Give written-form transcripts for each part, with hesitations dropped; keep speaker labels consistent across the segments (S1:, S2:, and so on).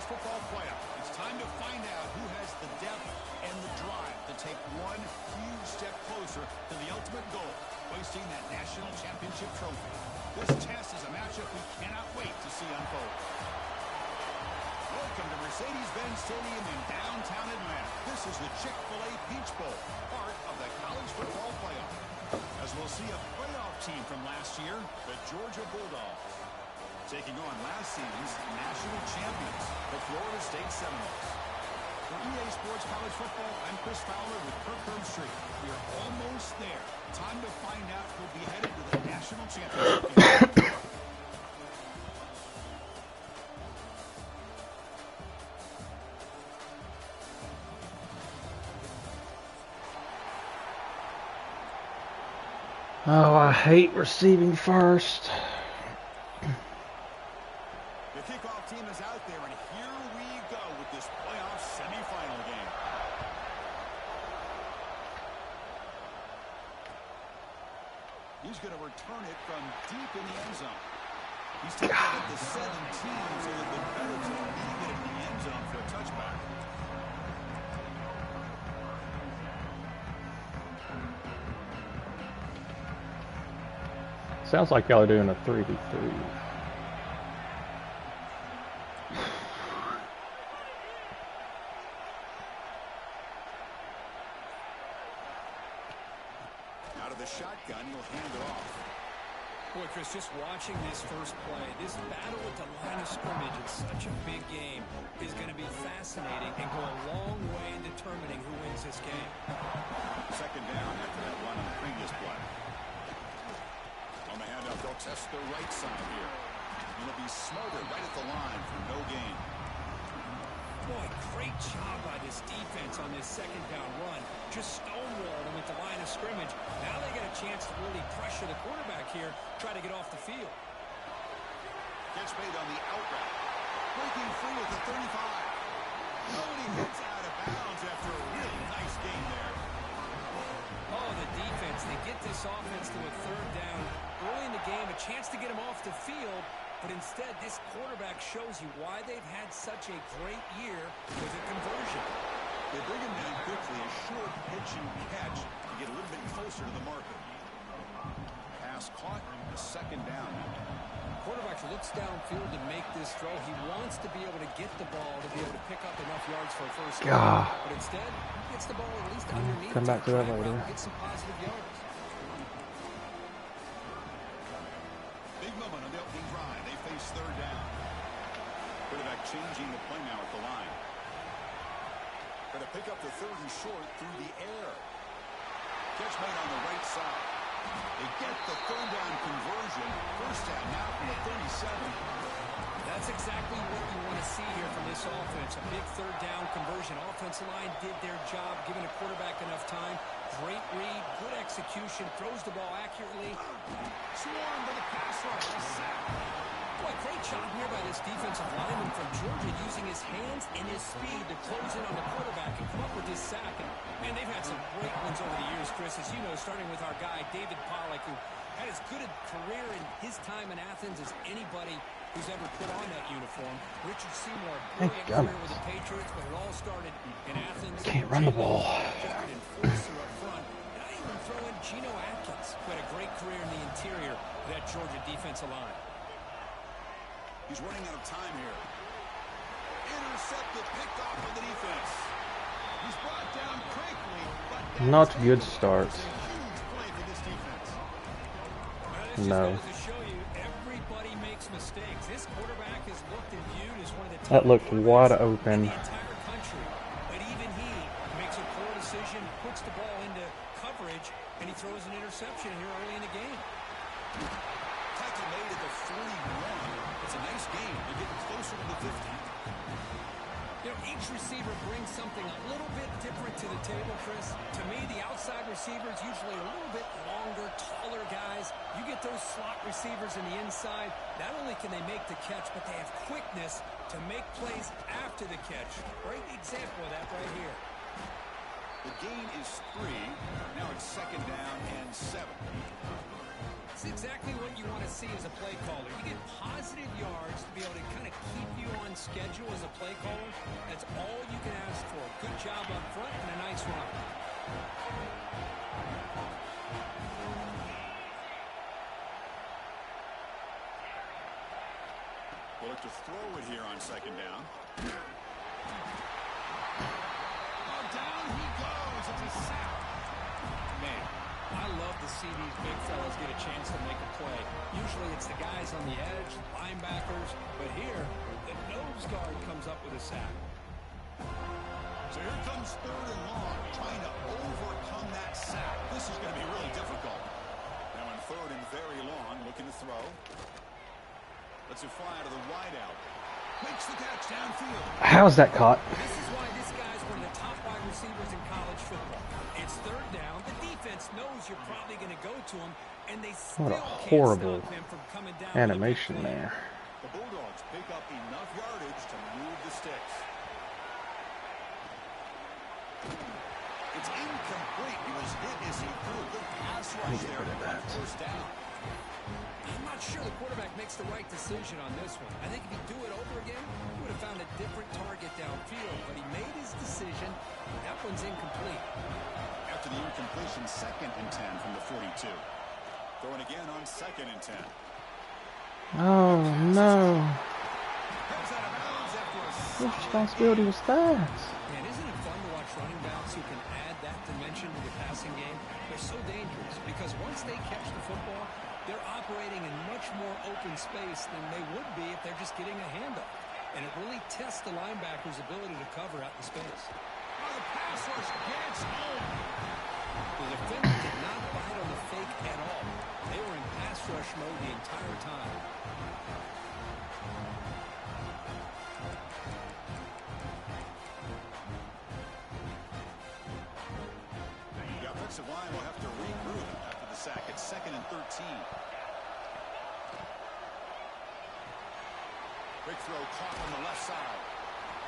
S1: college football playoff. It's time to find out who has the depth and the drive to take one huge step closer to the ultimate goal, hoisting that national championship trophy. This test is a matchup we cannot wait to see unfold. Welcome to Mercedes-Benz Stadium in downtown Atlanta. This is the Chick-fil-A Peach Bowl, part of the college football playoff. As we'll see a playoff team from last year, the Georgia Bulldogs, taking on last season's national champions, the Florida State Seminoles. For EA Sports College Football, I'm Chris Fowler with Kirk Herbstreit. We are almost there. Time to find out who'll be headed to the national championship game.
S2: Oh, I hate receiving first.
S1: The kickoff team is out there, and here we go with this playoff semifinal game. He's going to return it from deep in the end zone. He's taking it at the 17, so that the better team may get it in the end zone for a touchback.
S2: Sounds like y'all are doing a 3v3.
S1: Out of the shotgun, he'll hand it off.
S3: Boy, Chris, just watching this first play, this battle at the line of scrimmage in such a big game is going to be fascinating and go a long way in determining who wins this game.
S1: Second down after that run on the previous play. On the handoff, they'll test the right side here. It'll be smothered right at the line for no gain.
S3: Boy, great job by this defense on this second down run. Just stonewalled him at the line of scrimmage. Now they get a chance to really pressure the quarterback here, try to get off the field.
S1: Catch made on the out route. Breaking free at the 35. Nobody hits out of bounds after a really nice game there.
S3: Oh, the defense, they get this offense to a third down early in the game, a chance to get him off the field, but instead this quarterback shows you why they've had such a great year with a conversion.
S1: They bring him down quickly, a short pitch and catch to get a little bit closer to the marker. Pass caught, a second down.
S3: Quarterback looks downfield to make this throw. He wants to be able to get the ball to be able to pick up enough yards for a first down. But instead, he gets the ball at least underneath.
S2: Come back to that later.
S3: Get some positive yards.
S1: Big moment on the opening drive. They face third down. Quarterback changing the play now at the line. Going to pick up the third and short through the air. Catch made on the right side. They get the third down conversion. First down now from the 37.
S3: That's exactly what you want to see here from this offense. A big third down conversion. Offensive line did their job, giving a quarterback enough time. Great read, good execution, throws the ball accurately.
S1: Swarmed by the pass rush. Sack.
S3: Boy, great job here by this defensive lineman from Georgia, using his hands and his speed to close in on the quarterback and come up with this sack. And, man, they've had some great ones over the years, Chris, as you know, starting with our guy, David Pollack, who had as good a career in his time in Athens as anybody who's ever put on that uniform. Richard Seymour, brilliant career with the Patriots, but it all started in Athens.
S2: Can't run the ball.
S3: Just an enforcer up front. And I even throw in Geno Atkins, who had a great career in the interior of that Georgia defensive line.
S1: He's running out of time here. Intercepted, picked off by the defense. He's brought down quickly, but
S2: not a good start.
S1: a huge play for this defense.
S2: No.
S3: To show you, everybody makes mistakes. This quarterback is looked and viewed as one of the top
S2: That looked wide
S3: quarterbacks
S2: open.
S3: in the entire country. But even he makes a poor decision, puts the ball into coverage, and he throws an interception here early in the game.
S1: Tackle made at the 41. It's a nice game. They're getting closer to the 50.
S3: You know, each receiver brings something a little bit different to the table, Chris. To me, the outside receivers usually a little bit longer, taller guys. You get those slot receivers in the inside. Not only can they make the catch, but they have quickness to make plays after the catch. Great example of that right here.
S1: The gain is 3. Now it's second down and 7.
S3: It's exactly what you want to see as a play caller. You get positive yards to be able to kind of keep you on schedule as a play caller. That's all you can ask for. Good job up front and a nice run.
S1: We'll look to throw it here on second down. Oh, down he goes. It's a sack.
S3: Man, I love to see these big fellas get a chance to make a play. Usually it's the guys on the edge, linebackers, but here, the nose guard comes up with a sack.
S1: So here comes third and long, trying to overcome that sack. This is going to be really difficult. Now on third and very long, looking to throw. Lets it fly to the wideout. Makes the catch downfield.
S2: How's that caught?
S3: This is why this guy's one of the top wide receivers in college football. It's third down. The defense knows you're probably going to go to him, and they still
S2: What a
S3: can't
S2: horrible
S3: stop him from coming down.
S2: animation there.
S1: The Bulldogs pick up enough yardage to move the sticks. It's incomplete. He was hit as he threw. Good pass rush there to that first down.
S3: I'm not sure the quarterback makes the right decision on this one. I think if he'd do it over again, he would have found a different target downfield. But he made his decision. That one's incomplete.
S1: After the incompletion, 2nd and 10 from the 42. Throwing again on 2nd and 10.
S2: Oh no.
S1: Goes out of bounds after a
S2: What responsibility was that?
S3: Man, isn't it fun to watch running backs who can add that dimension to the passing game? They're so dangerous because once they catch the football, they're operating in much more open space than they would be if they're just getting a handoff. And it really tests the linebacker's ability to cover out in space.
S1: Oh, the pass rush gets home.
S3: The defender did not bite on the fake at all. They were in pass rush mode the entire time.
S1: The offensive line will have to regroup after the sack. It's 2nd and 13. Quick throw caught on the left side.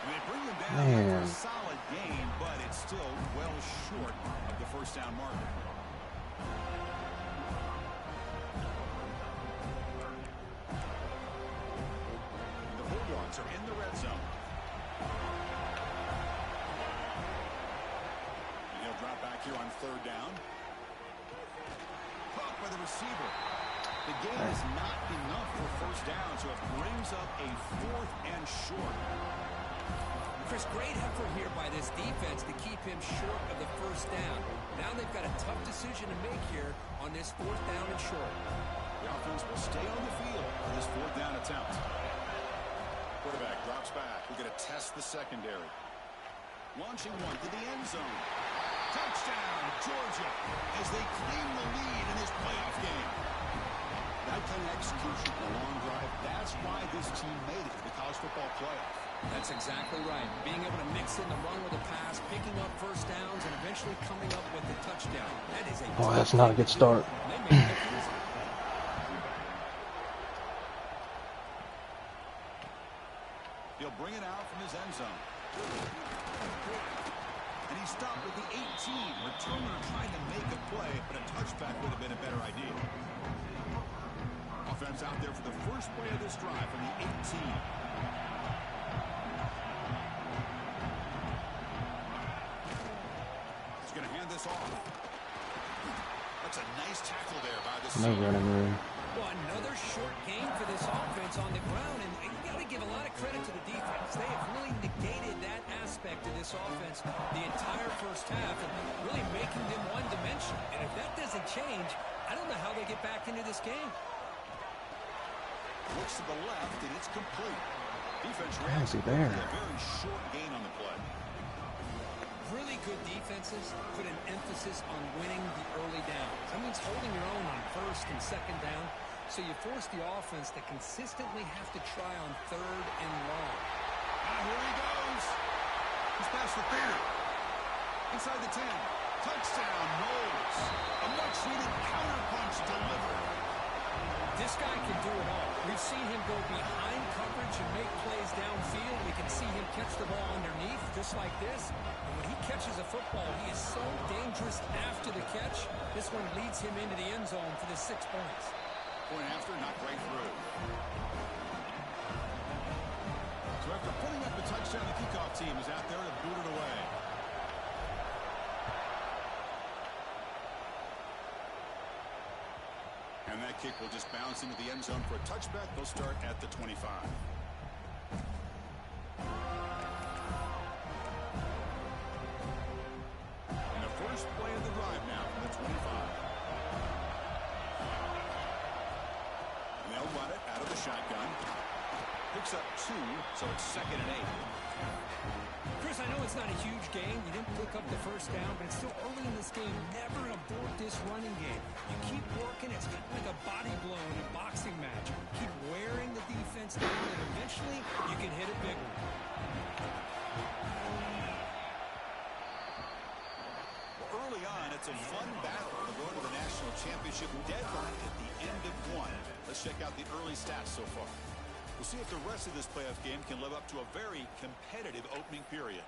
S1: And they bring him down for a solid gain, but it's still well short of the first down marker. The Bulldogs are in the red zone. And he'll drop back here on third down. Caught by the receiver. The gain is not enough for first down, so it brings up a 4th and short.
S3: Chris, great effort here by this defense to keep him short of the first down. Now they've got a tough decision to make here on this 4th down and short.
S1: The offense will stay on the field for this 4th down attempt. Quarterback drops back. We're going to test the secondary. Launching one to the end zone. Touchdown, Georgia, as they claim the lead in this playoff game. That kind of execution in a long drive, that's why this team made it to the college football playoff.
S3: That's exactly right. Being able to mix in the run with the pass, picking up first downs, and eventually coming up with the touchdown. That is a
S2: Oh, that's not a good start.
S3: They made it easy.
S1: He'll bring it out from his end zone. And he stopped with the 18. Returner trying to make a play, but a touchback would have been a better idea. Offense out there for the first play of this drive from the 18. He's going to hand this off. That's a nice tackle there by the
S2: No running room.
S3: Well, another short game for this offense on the ground, and you got to give a lot of credit to the defense. They have really negated that aspect of this offense the entire first half, and really making them one-dimensional. And if that doesn't change, I don't know how they get back into this game.
S1: Looks to the left, and it's complete. Defense
S2: How is he
S1: reacts
S2: there?
S1: to a very short gain on the play.
S3: Really good defenses put an emphasis on winning the early downs. That means holding your own on first and second down, so you force the offense to consistently have to try on third and long.
S1: Here he goes. He's past the 30. Inside the 10. Touchdown, Knowles. A much-needed counterpunch delivered.
S3: This guy can do it all. We've seen him go behind coverage and make plays downfield. We can see him catch the ball underneath, just like this. And when he catches a football, he is so dangerous after the catch. This one leads him into the end zone for the 6 points.
S1: point after, not quite through. So after putting up the touchdown, the kickoff team is out there to boot it away. And that kick will just bounce into the end zone for a touchback. They'll start at the 25. And the first play of the drive now from the 25. And they'll run it out of the shotgun. Picks up 2, so it's 2nd and 8.
S3: Chris, I know it's not a huge game. You didn't pick up the first down, but it's still early in this game. Never abort this running game. You keep working. It's kind of like a body blow in a boxing match. Keep wearing the defense down, and eventually you can hit a big one.
S1: Well, early on, it's a fun battle to go to the national championship deadline at the end of one. Let's check out the early stats so far. We'll see if the rest of this playoff game can live up to a very competitive opening period.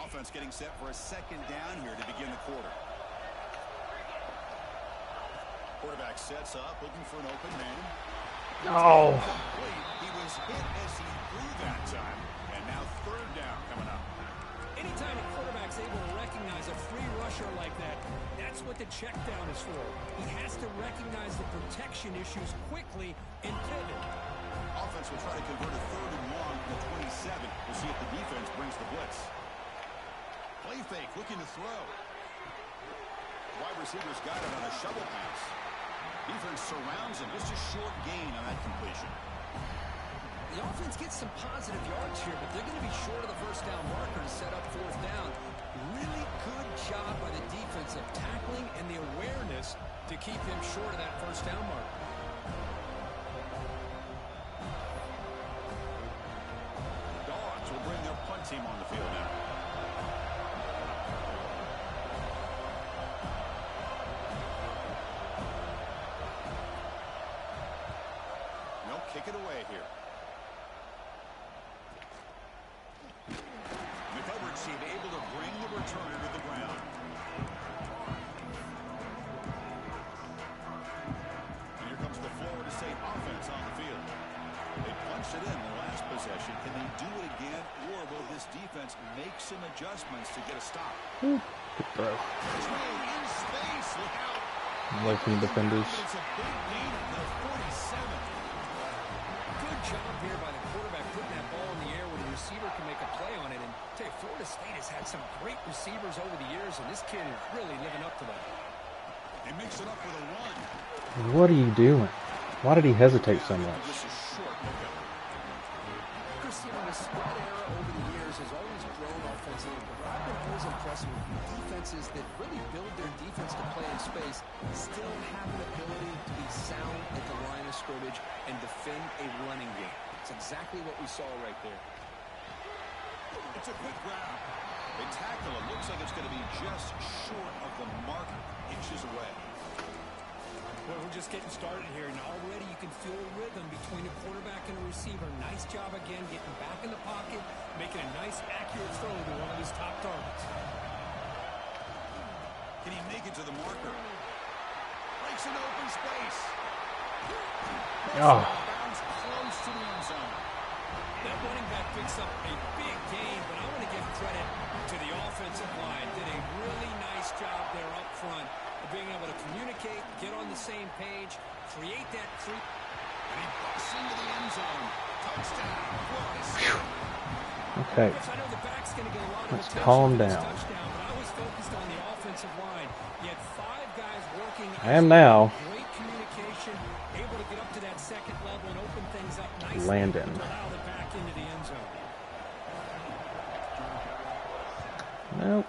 S1: Offense getting set for a 2nd down here to begin the quarter. Quarterback sets up, looking for an open man.
S2: Oh.
S1: He was hit as he threw that time, and now 3rd down coming up.
S3: Anytime a quarterback's able to recognize a free rusher like that, that's what the check down is for. He has to recognize the protection issues quickly and pivot.
S1: Offense will try to convert a 3rd and long to the 27. We'll see if the defense brings the blitz. Play fake, looking to throw. Wide receivers got it on a shovel pass. Defense surrounds him. Just a short gain on that completion.
S3: The offense gets some positive yards here, but they're going to be short of the first down marker to set up 4th down. Really good job by the defense of tackling and the awareness to keep him short of that first down marker.
S1: Dogs will bring their punt team on the field now. They'll kick it away here. Team able to bring the returner to the ground. And here comes the Florida State offense on the field. They punched it in the last possession. Can they do it again, or will this defense make some adjustments to get a stop?
S2: Good throw.
S1: In space, look out.
S2: Away from the defenders.
S1: It's a big lead at the 47.
S3: Good job here by the quarterback putting that ball in the air where the receiver can make a play on it. And tell you, Florida State has had some great receivers over the years, and this kid is really living up to that.
S1: They mix it up with a run.
S2: What are you doing? Why did he hesitate so much?
S1: This is short.
S3: Chris, the spread era over the years has always grown offensively, but I've been always impressed with defenses that really build their defense to play in space, still have an ability to be sound at the line of scrimmage and defend a running game. It's exactly what we saw right there.
S1: It's a quick grab. They tackle it. Looks like it's going to be just short of the mark, inches away.
S3: Well, we're just getting started here, and already you can feel a rhythm between a quarterback and a receiver. Nice job again getting back in the pocket, making a nice, accurate throw to one of his top targets.
S1: Can he make it to the marker? Breaks into open space.
S2: Oh.
S1: Bounce close to the end zone.
S3: That running back picks up a big gain, but I want to give credit to the offensive line. Did a really nice job there up front of being able to communicate, get on the same page, create that creep.
S1: And he busts into the end zone. Touchdown, Florida State.
S2: Okay.
S3: I know the back's going to get a lot of
S2: Let's
S3: attention
S2: calm
S3: for this
S2: down.
S3: touchdown, but I was focused on the offensive line. You had 5 guys working.
S2: I am now.
S3: Great communication, able to get up to that second level and open things up nicely.
S2: Landon.
S3: To allow the back into the end zone.
S2: Nope.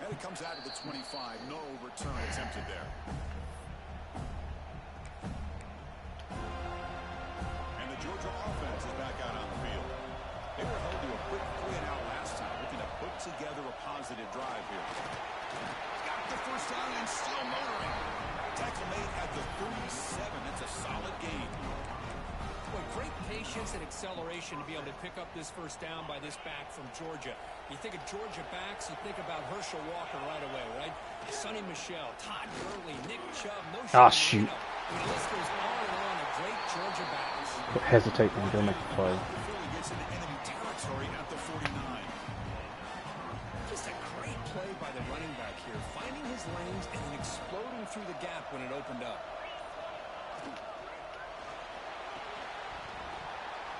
S1: And it comes out of the 25. No return attempted there. And the Georgia offense is back out on the field. They were held to a quick 3-and-out last time, looking to put together a positive drive here. Got the first down and still motoring. Tackle made at the 37. That's a solid gain.
S3: Boy, great patience patience and acceleration to be able to pick up this first down by this back from Georgia. You think of Georgia backs, you think about Herschel Walker right away, right? Sonny Michel, Todd Gurley, Nick Chubb, no
S2: Ah,
S3: shooting
S2: shoot.
S3: lineup. I mean, the list goes on and on of great Georgia backs.
S2: Quit hesitating and go make the play.
S1: Before he gets into enemy territory at the 49.
S3: Just a great play by the running back here, finding his lanes and then exploding through the gap when it opened up.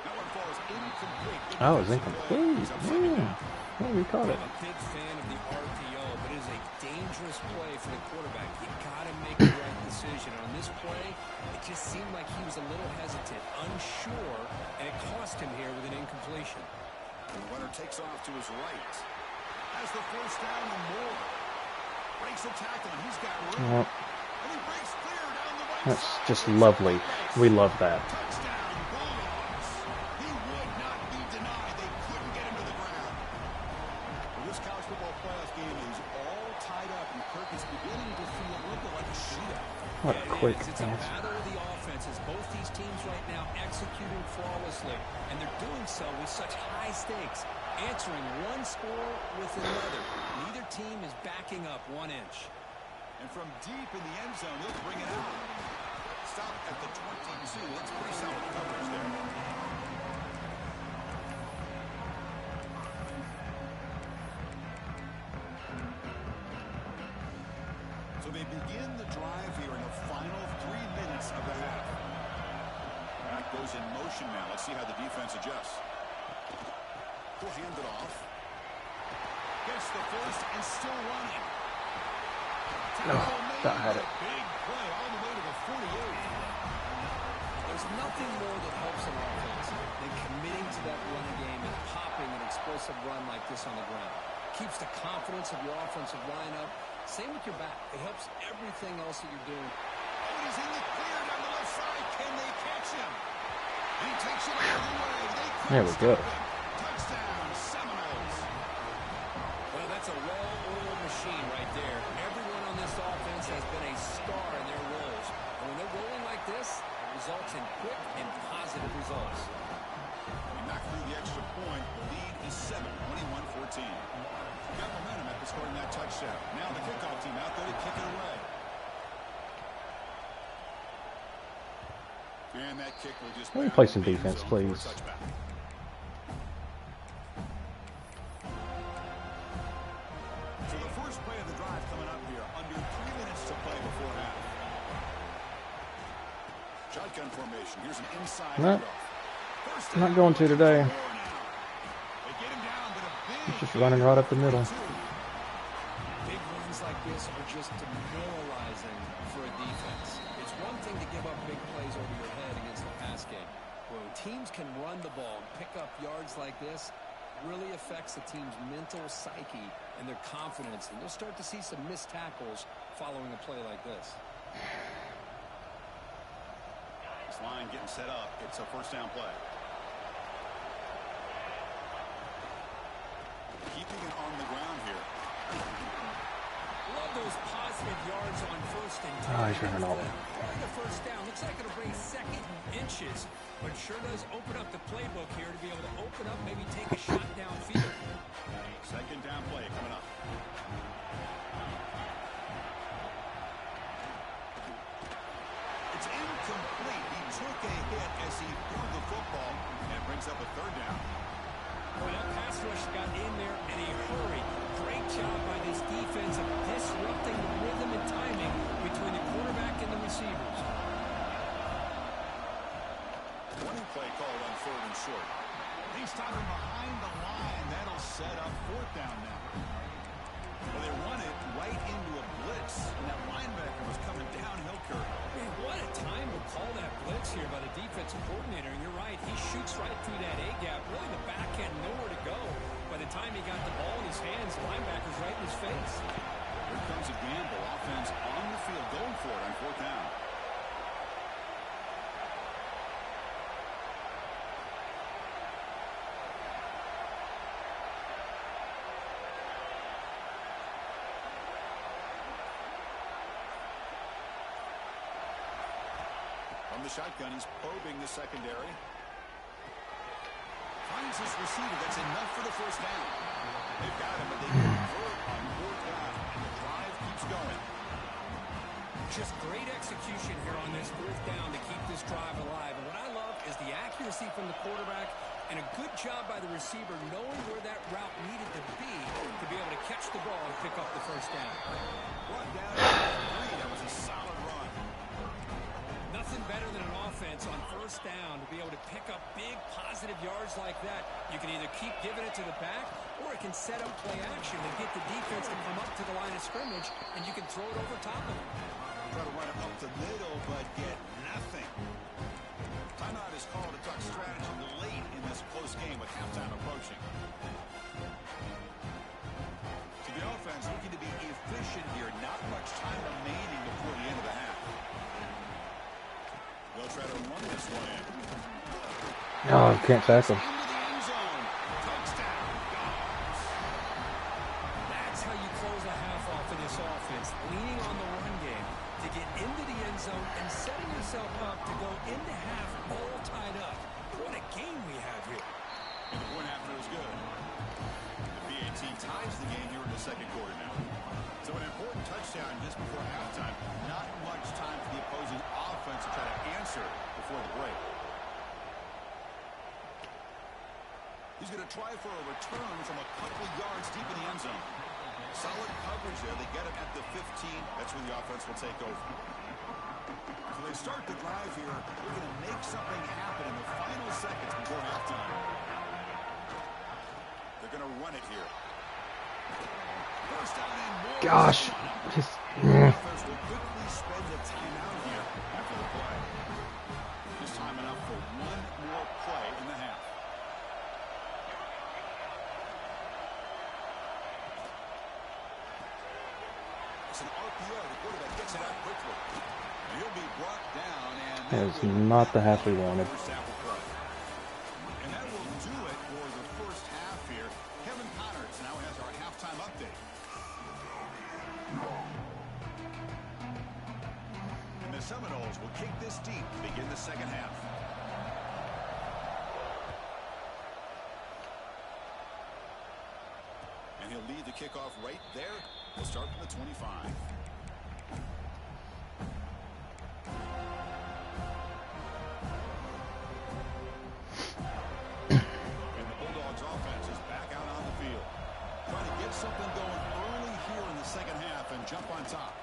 S1: That one falls incomplete.
S2: Oh, it was incomplete. Yeah. Well, we caught it.
S3: I'm a big fan of the RPO, but it is a dangerous play for the quarterback. You got to make the right decision. On this play, it just seemed like he was a little hesitant, unsure, and it cost him here with an incompletion.
S1: The runner takes off to his right. Has the first down and more. Breaks a tackle, and he's got room.
S2: Yep.
S1: And he breaks clear down the right
S2: That's
S1: side.
S2: just lovely. We love that.
S1: Touchdown, Bulldogs. He would not be denied. They couldn't get him to the ground. Well, this college football playoff game is all tied up, and Kirk is beginning to feel a little like a shootout.
S2: What a quick
S3: It's a
S2: pass.
S3: battle of the offenses. Both these teams right now executing flawlessly, and they're doing so with such high stakes, answering one score with another. Neither team is backing up 1 inch.
S1: And from deep in the end zone, he'll bring it out. Stop at the 22. That's pretty solid coverage there. So they begin the drive here in the final 3 minutes of the half. Back goes in motion now. Let's see how the defense adjusts. He'll hand it off. Gets the first and still running.
S2: That had it.
S1: Big play all the way to the 48.
S3: There's nothing more that helps an offense than committing to that running game and popping an explosive run like this on the ground. Keeps the confidence of your offensive lineup. Same with your back. It helps everything else that you're doing.
S1: Oh, and he's in the clear down the left side. Can they catch him? And he takes it out of the way.
S2: There we go.
S1: Touchdown, Seminoles.
S3: Well, that's a well-oiled machine right there. Everyone on this offense has been a star in their roles. And when they're rolling like this, it results in quick and positive results.
S1: He knocked through the extra point. The lead is 7, 21-14. Got momentum after scoring that touchdown. Now the kickoff team out there to kick it away. And that kick will just...
S2: Let me play some defense, please.
S1: So the first play of the drive coming up here. Under 3 minutes to play before half. Shotgun formation. Here's an inside
S2: No.
S1: throw. First
S2: I'm not
S1: down.
S2: going to today.
S1: They get him down, but a big
S2: Just running right up the middle.
S3: Big runs like this are just demoralizing for a defense. It's one thing to give up big plays over your head against the pass game. When teams can run the ball and pick up yards like this, really affects the team's mental psyche and their confidence. And you'll start to see some missed tackles following a play like this.
S1: This line getting set up. It's a first down play. Keeping it on the ground here.
S3: Love those positive yards on first and 10.
S2: Oh, he's running all in.
S3: The first down looks like it'll bring second inches, but sure does open up the playbook here to be able to open up, maybe take a shot downfield.
S1: Second down play coming up. It's incomplete. He took a hit as he threw the football and brings up a third down.
S3: Well, that pass rush got in there in a hurry. Great job by this defense of disrupting the rhythm and timing between the quarterback and the receivers.
S1: Running play called on third and short. He's stopping behind the line. That'll set up fourth down now. Well, they run it right into a blitz, and that linebacker was coming downhill curve.
S3: Man, what a time to call that blitz here by the defensive coordinator. And you're right, he shoots right through that A-gap. Really, the back had nowhere to go. By the time he got the ball in his hands, the linebacker's right in his face.
S1: Here comes a gamble. Offense on the field, going for it on fourth down. From the shotgun, he's probing the secondary. Finds his receiver. That's enough for the first down. They've got him, but they convert on fourth down. And the drive keeps going.
S3: Just great execution here on this fourth down to keep this drive alive. And what I love is the accuracy from the quarterback and a good job by the receiver knowing where that route needed to be able to catch the ball and pick up the first down.
S1: Run down at 3. That was a solid run.
S3: Nothing better than an offense on first down to be able to pick up big positive yards like that. You can either keep giving it to the back or it can set up play action and get the defense to come up to the line of scrimmage and you can throw it over top of them.
S1: Try to run it up the middle, but get nothing. Timeout is called to talk strategy late in this close game with halftime approaching. So the offense looking to be efficient here. Not much time remaining before the end of the half. They'll try to run this one in.
S2: Oh, can't tackle.
S1: Into the end zone. Touchdown.
S3: That's how you close a half off of this offense, leaning on the run game to get into the end zone and setting yourself up to go into half all tied up. What a game we have here.
S1: And the point after is good. The PAT ties the game here in the second quarter now. So an important touchdown just before halftime. Not much time for the opposing offense to try to answer before the break. He's going to try for a return from a couple yards deep in the end zone. Solid coverage there. They get it at the 15. That's where the offense will take over. So they start the drive here. They're going to make something happen in the final seconds before halftime. They're going to run it here. First down and more.
S2: Gosh. Just,
S1: The offense will quickly spend the timeout here after the play. Just time enough for one more play in the half. It's an RPO. The quarterback gets it out quickly. And he'll be brought down. And
S2: that is not the half we wanted.
S1: And that will do it for the first half here. Kevin Connors now has our halftime update. And the Seminoles will kick this deep to begin the second half. And he'll lead the kickoff right there. We'll start from the 25. And the Bulldogs offense is back out on the field. Trying to get something going early here in the second half and jump on top.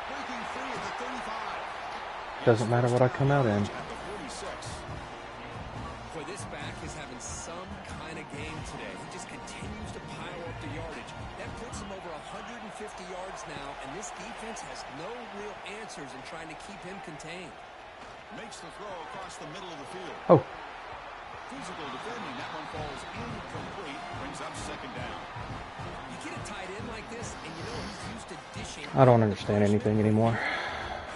S1: Breaking free at the 35.
S2: Doesn't matter what I come out in.
S1: At the 46.
S3: Boy, this back is having some kind of game today. He just continues to pile up the yardage. That puts him over 150 yards now, and this defense has no real answers in trying to keep him contained.
S1: Makes the throw across the middle of the field.
S2: Oh.
S1: Physical defending. That one falls incomplete. Brings up second down.
S3: You get a tight end like this, and you know he's used to dishing.
S2: I don't understand anything anymore.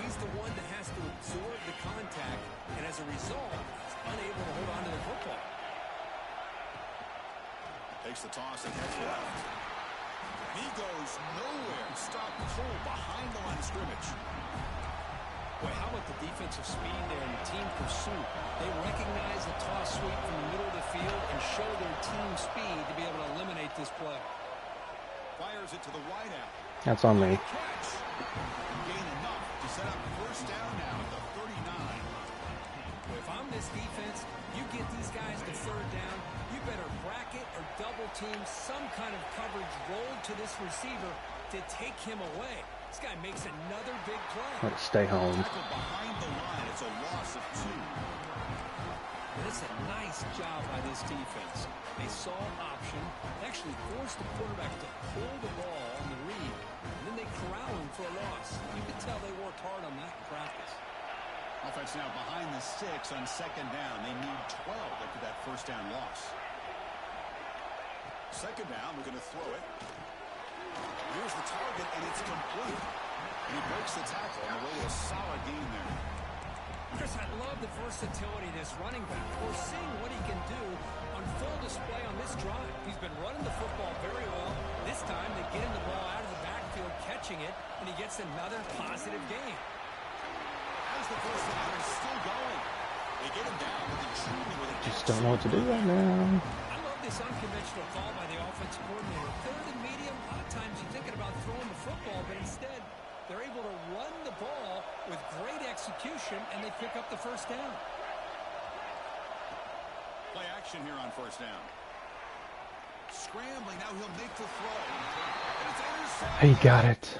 S3: He's the one that has to absorb the contact, and as a result, he's unable to hold on to the football.
S1: Takes the toss and heads left. He goes nowhere. Stopped cold behind the line of scrimmage.
S3: Boy, how about the defensive speed there and the team pursuit? They recognize the toss sweep from the middle of the field and show their team speed to be able to eliminate this play.
S1: Fires it to the wideout.
S2: That's on me.
S1: Catch. Gain enough to set up first down now at the 39.
S3: If I'm this defense, you get these guys to third down, you better bracket or double team some kind of coverage rolled to this receiver to take him away. This guy makes another big play.
S2: Let's stay home.
S1: Behind the line, it's a loss of 2.
S3: And it's a nice job by this defense. They saw option, they actually forced the quarterback to pull the ball on the read, and then they corral him for a loss. You can tell they worked hard on that in practice.
S1: Offense now behind the 6 on second down. They need 12 after that first down loss. Second down, we're going to throw it. Here's the target, and it's complete. And he breaks the tackle on the way to a solid gain there.
S3: Chris, I love the versatility of this running back. We're seeing what he can do on full display on this drive. He's been running the football very well. This time they get him the ball out of the backfield, catching it, and he gets another positive gain.
S1: As the first down is still going, they get him down with the junior
S2: Just don't know what to do right now.
S3: I love this unconventional call by the offensive coordinator. Third and medium, a lot of times you're thinking about throwing the football, but instead they're able to run the ball with great execution, and they pick up the first down.
S1: Play action here on first down. Scrambling, now he'll make the throw. And it's intercepted.
S2: He got it.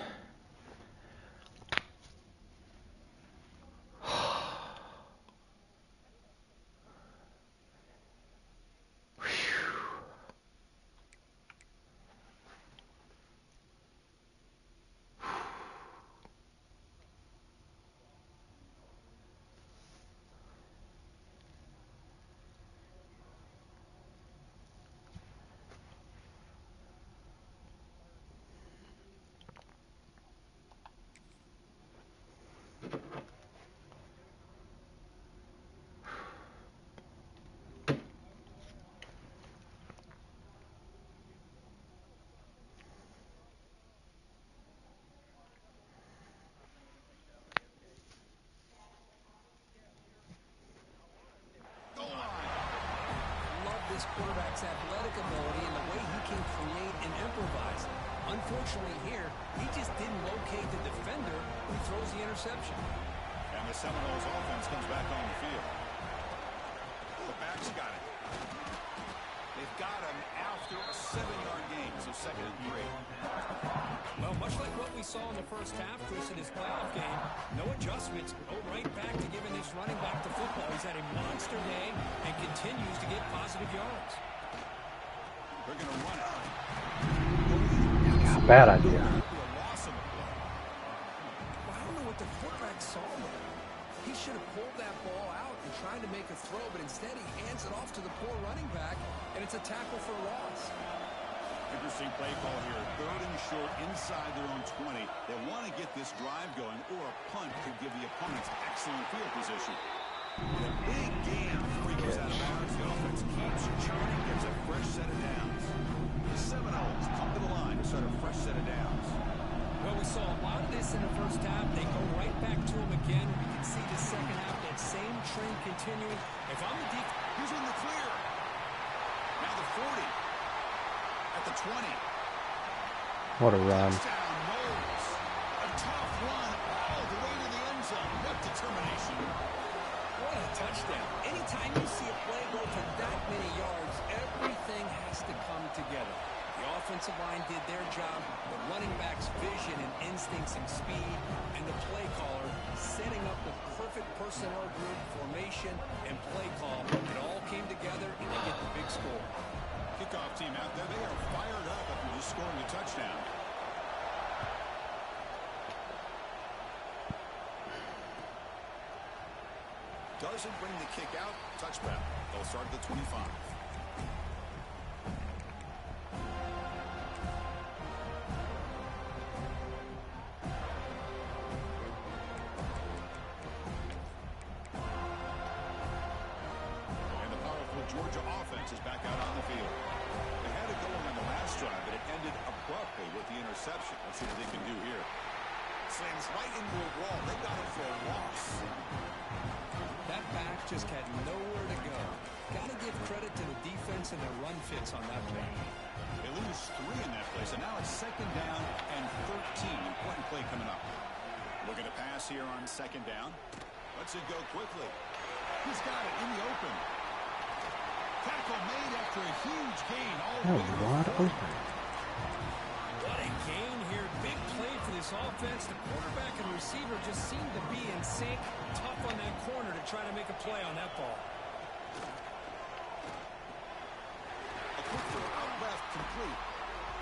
S3: This quarterback's athletic ability and the way he can create and improvise. Unfortunately here, he just didn't locate the defender who throws the interception.
S1: And the Seminoles offense comes back on the field. The backs got it. They've got him after a 7-yard gain, so 2nd and 3.
S3: Well, much like what we saw in the first half, Chris, in his playoff game, no adjustments. Go right back to giving this running back the football. He's had a monster day and continues to get positive yards.
S1: They're going to run it.
S2: Bad idea.
S3: Well, I don't know what the quarterback saw there. He should have pulled that ball out and tried to make a throw, but instead he hands it off to the poor running back, and it's a tackle for a loss.
S1: Interesting play call here. 3rd and short inside their own 20. They want to get this drive going, or a punt could give the opponents excellent field position. The big gain before he goes out of bounds. The offense keeps churning, gets a fresh set of downs. The Seminoles come to the line to start a fresh set of downs.
S3: Well, we saw a lot of this in the first half. They go right back to him again. We can see the second half, that same trend continuing. If I'm the defense,
S1: he's in the clear. Now the 40. At the 20.
S2: What a run.
S1: Touchdown, Knowles. A tough run all the way to the end zone. What determination.
S3: What a touchdown. Anytime you see a play go for that many yards, everything has to come together. The offensive line did their job, the running back's vision and instincts and speed, and the play caller setting up the perfect personnel group, formation, and play call. It all came together, and they get the big score.
S1: Kickoff team out there, they are fired up after just scoring a touchdown. Doesn't bring the kick out. Touchback. They'll start at the 25. And the powerful Georgia offense is back out on the field. They had it going on the last drive, but it ended abruptly with the interception. Let's see what they can do here. Slams right into a wall. They got it for a loss.
S3: That back just had nowhere to go. Got to give credit to the defense and their run fits on that play.
S1: They lose 3 in that play, so now it's 2nd down and 13. Important play coming up. Looking to pass here on 2nd down. Lets it go quickly. He's got it in the open. Tackle made after a huge gain.
S2: That was wide open.
S3: What a gain here. Big play for this offense. The quarterback and receiver just seem to be in sync. Tough on that corner to try to make a play on that ball.
S1: A quick throw out left, complete.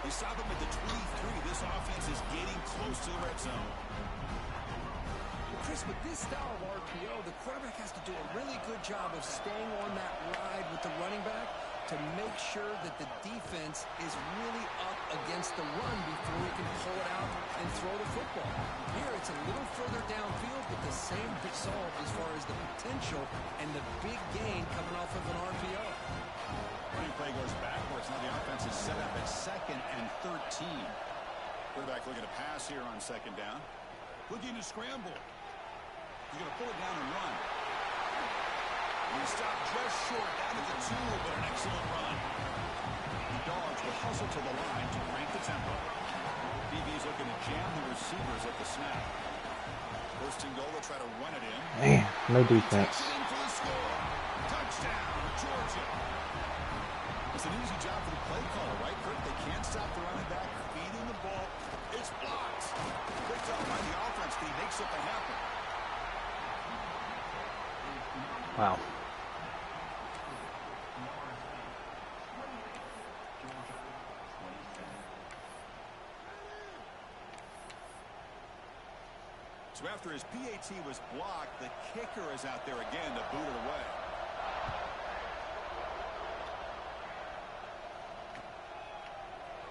S1: They stop him at the 23. This offense is getting close to the red zone.
S3: Chris, with this style of RPO, the quarterback has to do a really good job of staying on that ride with the running back to make sure that the defense is really up against the run before he can pull it out and throw the football. Here, it's a little further downfield, but the same result as far as the potential and the big gain coming off of an RPO.
S1: Running play goes backwards. Now the offense is set up at 2nd and 13. Quarterback looking to pass here on 2nd down. Looking to scramble. He's going to pull it down and run. He's stop just short, down at the 2, but an excellent run. The Dogs will hustle to the line to crank the tempo. BB's looking to jam the receivers at the snap. First and goal, they'll try to run it in.
S2: Man, no defense.
S1: Touchdown, Georgia. It's an easy job for the play caller, right, Kurt? They can't stop the running back feeding the ball. It's blocked. Picked up by the offense, but he makes something happen.
S2: Wow.
S1: So after his PAT was blocked, the kicker is out there again to boot it away.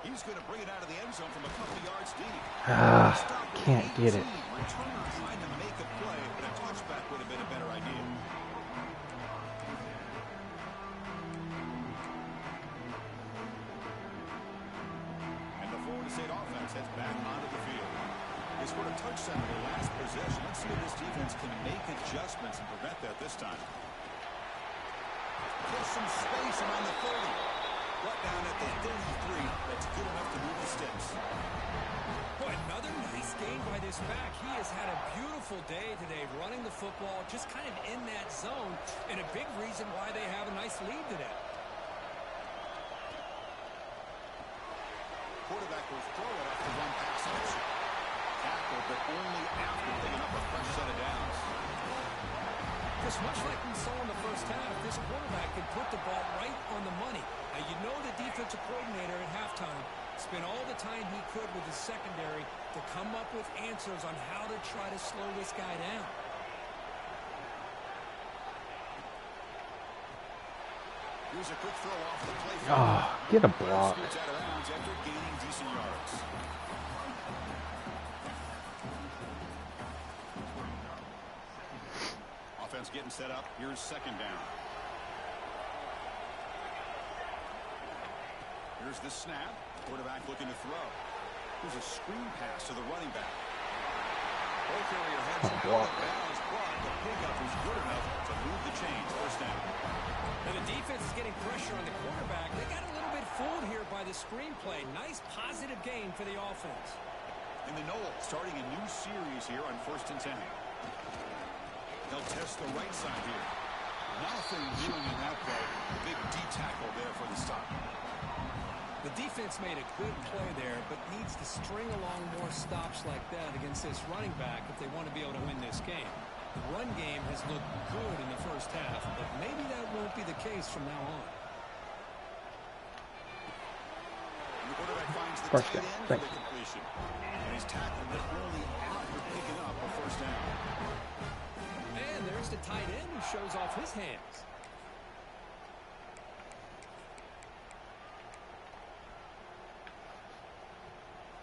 S1: He's going to bring it out of the end zone from a couple yards deep.
S2: Can't get it.
S1: Returner trying to make a play, but a touchback would have been a better idea. And the Florida State offense heads back onto the field. They scored a touchdown in the last possession. Let's see if this defense can make adjustments and prevent that this time. There's some space around the 30. Right down at the 33. That's good enough to move the sticks.
S3: Boy, another nice game by this back. He has had a beautiful day today running the football, just kind of in that zone, and a big reason why they have a nice lead today.
S1: Quarterback will throw it after one pass option. Tackle, but only after picking up a fresh set of downs.
S3: Just much like we saw in the first half, this quarterback can put the ball right on the money. Now, you know the defensive coordinator at halftime spent all the time he could with his secondary to come up with answers on how to try to slow this guy down.
S1: Here's a quick throw off the play.
S2: Get a block.
S1: Scoots out of bounds after gaining decent yards. Offense getting set up. Here's second down. Here's the snap. Quarterback looking to throw. Here's a screen pass to the running back. Ball carrier heads out of bounds, but the pickup is good enough to move the chains. First down.
S3: And the defense is getting pressure on the quarterback. They got a little bit fooled here by the screenplay. Nice positive gain for the offense.
S1: And the Noel starting a new series here on 1st and 10. They'll test the right side here. Nothing doing in that play. Big D tackle there for the stop.
S3: The defense made a good play there, but needs to string along more stops like that against this running back if they want to be able to win this game. The run game has looked good in the first half, but maybe that won't be the case from now on.
S1: The quarterback finds the tight end for the completion. And he's tackled it only after picking up a first down.
S3: And there's the tight end who shows off his hands.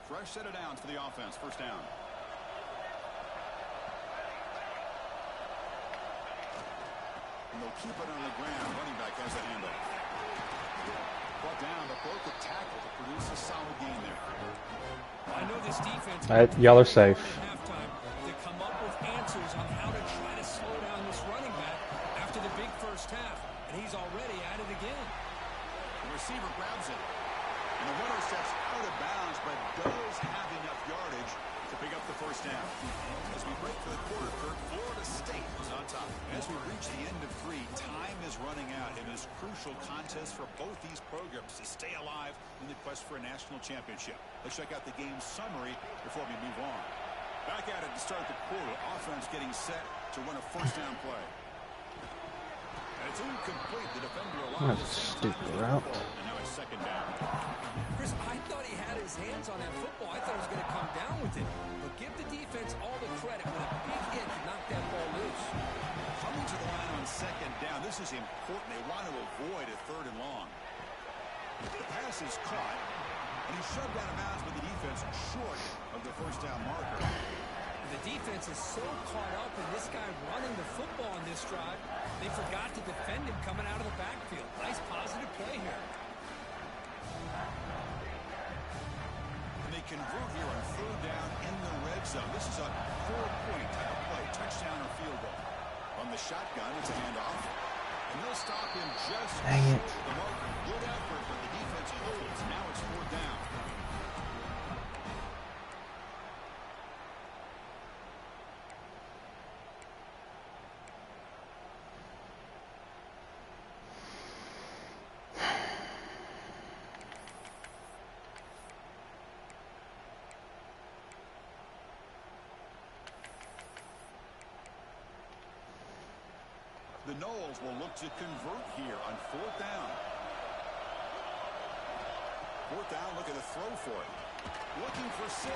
S1: Fresh set of downs for the offense. First down. And they'll keep it on the ground. Running back has the handoff. Brought down, but broke the tackle to produce a solid gain there.
S3: I know this defense.
S2: Y'all are safe.
S3: Halftime to come up with answers on how to try to slow down this running back after the big first half, and he's already at it again.
S1: The receiver grabs it. And the runner steps out of bounds, but does have enough yardage to pick up the first down. As we break for the quarter, Kurt, Florida State is on top. As we reach the end of 3, time is running out in this crucial contest for both these programs to stay alive in the quest for a national championship. Let's check out the game summary before we move on. Back at it to start the quarter. Offense getting set to run a first down play. And it's incomplete. The defender allowed
S2: That's a stupid route.
S1: And now it's second down.
S3: Chris, I thought he had his hands on that football. I thought he was going to come down with it. But give the defense all the credit when a big hit to knock that ball loose.
S1: Coming to the line on second down. This is important. They want to avoid a third and long. The pass is caught, and he's shoved out of bounds with the defense short of the first down marker.
S3: The defense is so caught up in this guy running the football on this drive, they forgot to defend him coming out of the backfield. Nice positive play here.
S1: And they convert here on third down in the red zone. This is a 4-point type of play, touchdown or field goal. On the shotgun, it's a handoff. And they'll stop him just
S2: Dang it.
S1: short of the marker. Good effort, but the defense holds. Now it's 4th down. The Noles will look to convert here on 4th down. 4th down, looking to throw for it. Looking for 6.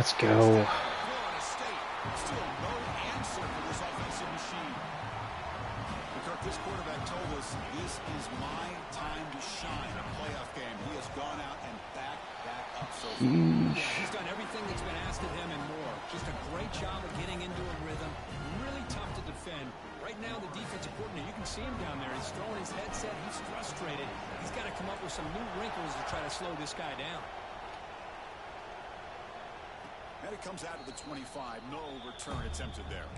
S2: Let's go.
S1: Florida State. Still no answer for this offensive machine. Kirk, this quarterback told us this is my time to shine. A playoff game. He has gone out and backed that up so far.
S3: Yeah, he's done everything that's been asked of him and more. Just a great job of getting into a rhythm. Really tough to defend. Right now, the defensive coordinator, you can see him down there. He's throwing his headset. He's frustrated. He's got to come up with some new wrinkles to try to slow this guy down.
S1: And it comes out of the 25. No return attempted there.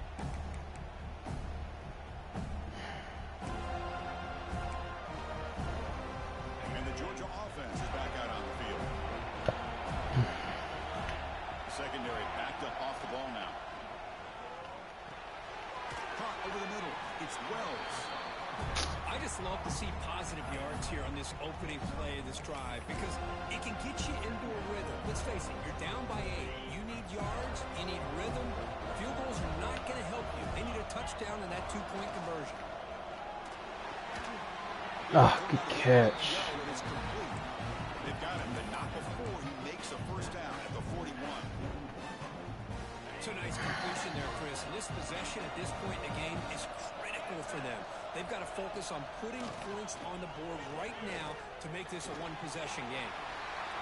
S1: And the Georgia offense is back out on the field. Secondary backed up off the ball now. Caught over the middle. It's Wells.
S3: I just love to see positive yards here on this opening play of this drive because it can get you into a rhythm. Let's face it, you're down by 8. You need yards, you need rhythm. Field goals are not going to help you. They need a touchdown in that 2-point conversion.
S2: Oh, good catch.
S1: They've got him, but not before he makes a first down at the 41.
S3: It's a nice completion there, Chris. And this possession at this point in the game is critical for them. They've got to focus on putting points on the board right now to make this a one-possession game.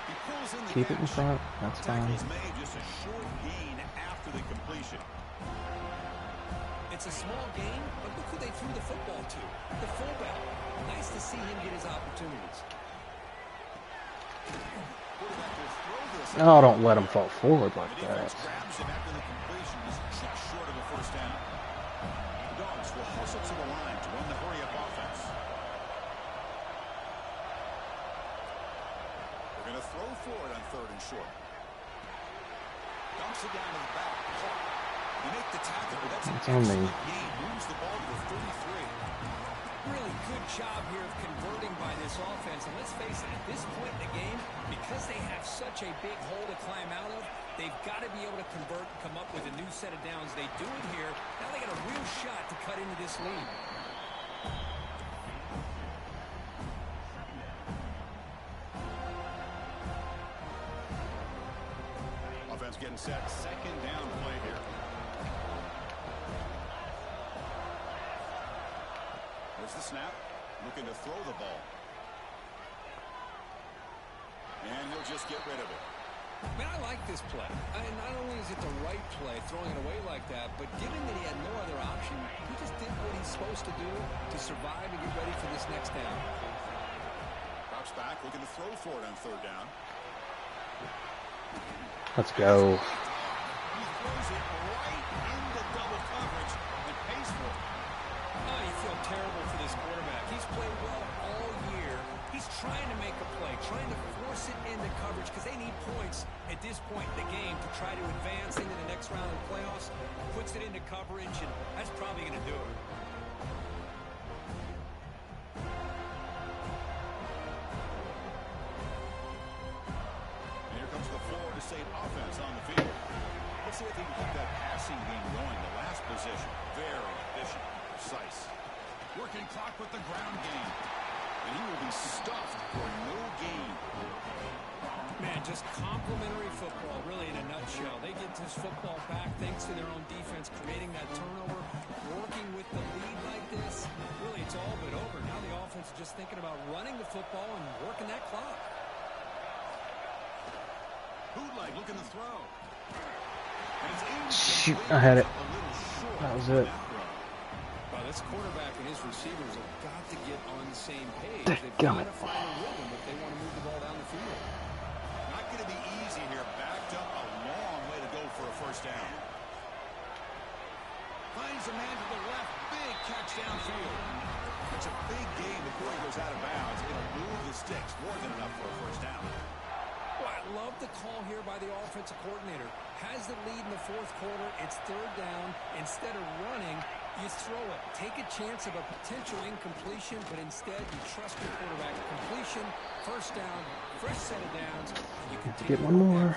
S1: He pulls in the
S2: Keep it in
S1: catch.
S2: front. That's fine.
S1: Tackle's made, just a short gain after the completion.
S3: It's a small gain, but look who they threw the football to. The fullback. Nice to see him get his opportunities.
S1: Quarterback will throw this.
S2: Oh, don't let him fall forward like
S1: The
S2: that.
S1: defense grabs him after the completion. He's just short of a first down. The Dogs will hustle to the line to run the hurry-up offense. They're going to throw for it on 3rd and short. Dumps it down to the back. They make the tackle, but that's an
S2: It's on me.
S1: excellent gain. Moves the ball to the 33.
S3: Really good job here of converting by this offense. And let's face it, at this point in the game, because they have such a big hole to climb out of, they've got to be able to convert and come up with a new set of downs. They do it here. Now they got a real shot to cut into this lead.
S1: Offense getting set. 2nd down play here. There's the snap. Looking to throw the ball. And he'll just get rid of it.
S3: Man, I like this play. And not only is it the right play, throwing it away like that, but given that he had no other option, he just did what he's supposed to do to survive and get ready for this next down.
S1: Drops back, looking to throw for it on 3rd down.
S2: Let's go.
S1: He throws it right into double coverage and pays for it.
S3: Oh, you feel terrible for this quarterback. He's played well all year. He's trying to make a play, trying to force it into coverage because they need points at this point in the game to try to advance into the next round of the playoffs. Puts it into coverage, and that's probably going to do it.
S1: And here comes the Florida State offense on the field. Let's see if they can keep that passing game going. The last possession, very efficient, precise. Working clock with the ground game. And he will be stuffed for no gain.
S3: Man, just complimentary football, really, in a nutshell. They get this football back thanks to their own defense, creating that turnover, working with the lead like this. Really, it's all but over. Now the offense is just thinking about running the football and working that clock.
S1: Bootleg looking to throw.
S2: Shoot, I had it. That was it.
S3: Well, this quarterback and his receivers have got to get on the same page. They've got to find a rhythm if they want to move the ball down the field.
S1: Not going to be easy here. Backed up a long way to go for a first down. Finds a man to the left. Big catch downfield. It's a big game before he goes out of bounds. It'll move the sticks more than enough for a first down.
S3: Well, I love the call here by the offensive coordinator. Has the lead in the fourth quarter. It's third down. Instead of running, you throw it. Take a chance of a potential incompletion, but instead you trust your quarterback. Completion, first down, fresh set of downs. You continue
S2: Get one more.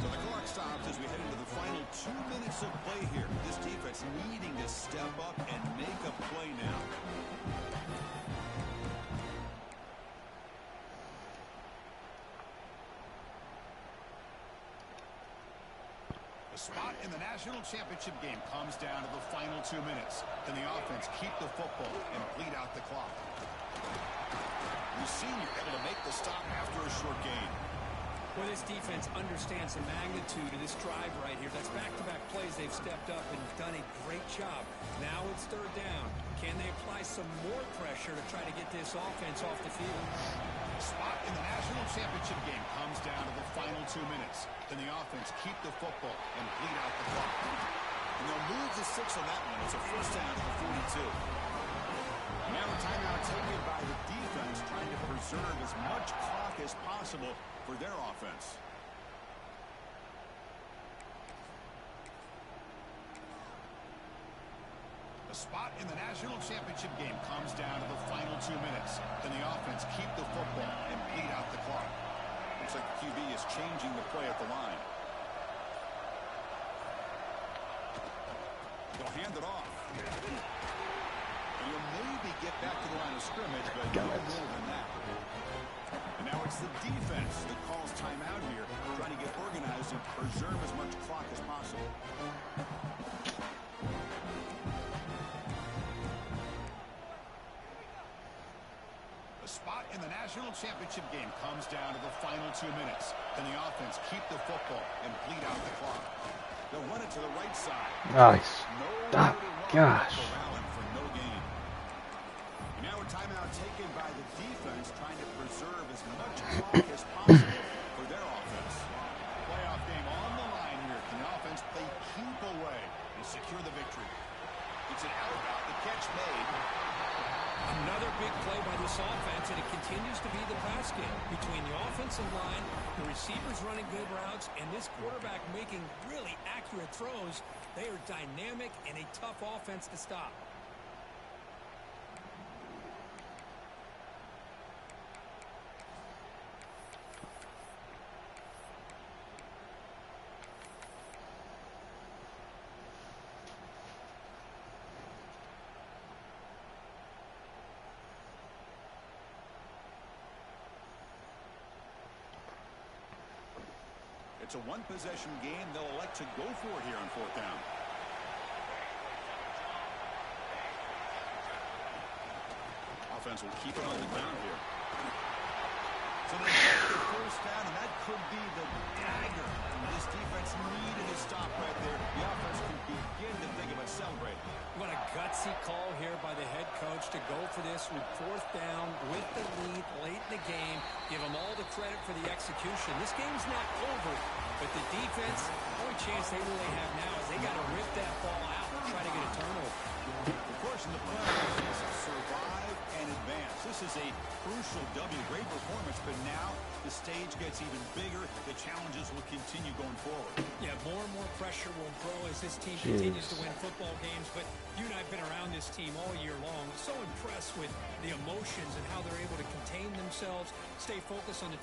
S1: So the clock stops as we head into the final 2 minutes of play here. This defense needing to step up and make a play now. Spot in the national championship game comes down to the final 2 minutes. Can the offense keep the football and bleed out the clock? The senior able to make the stop after a short gain.
S3: Well, this defense understands the magnitude of this drive right here. That's back-to-back plays. They've stepped up and done a great job. Now it's third down. Can they apply some more pressure to try to get this offense off the field?
S1: Spot in the national championship game comes down to the final 2 minutes. Can the offense keep the football and bleed out the clock? And they'll move the 6 on that one. It's a first down to the 42. Now a timeout taken by the defense, trying to preserve as much clock as possible for their offense. The spot in the national championship game comes down to the final 2 minutes. Can the offense keep the football and bleed out the clock? Looks like the QB is changing the play at the line. They'll hand it off. You'll maybe get back to the line of scrimmage, but no more than that. And now it's the defense that calls timeout here, trying to get organized and preserve as much clock as possible. Spot in the national championship game comes down to the final 2 minutes. Can the offense keep the football and bleed out the clock? They'll run it to the right side.
S2: Nice. Oh, gosh.
S1: For no gain. And now a timeout taken by the defense, trying to preserve as much clock as possible for their offense. Playoff game on the line here. Can the offense play keep away and secure the victory? It's an out route. The catch made.
S3: Another big play by this offense, and it continues to be the pass game between the offensive line, the receivers running good routes, and this quarterback making really accurate throws. They are dynamic and a tough offense to stop.
S1: It's a one-possession game. They'll elect to go for it here on fourth down. Offense will keep it on the ground here. So they get the first down, and that could be the dagger. This defense needed a stop right there. The offense can begin to think about celebrating.
S3: What a gutsy call here by the head coach to go for this with fourth down with the lead late in the game. Give them all the credit for the execution. This game's not over, but the defense, the only chance they really have now is they got to rip that ball out and try to get a turnover.
S1: Of course, in the playoffs is survive and advance. This is a crucial W. Great performance, but now the stage gets even bigger. The challenges will continue going forward.
S3: Yeah, more and more pressure will grow as this team continues to win football games, but you and I have been around this team all year long. So impressed with the emotions and how they're able to contain themselves, stay focused on the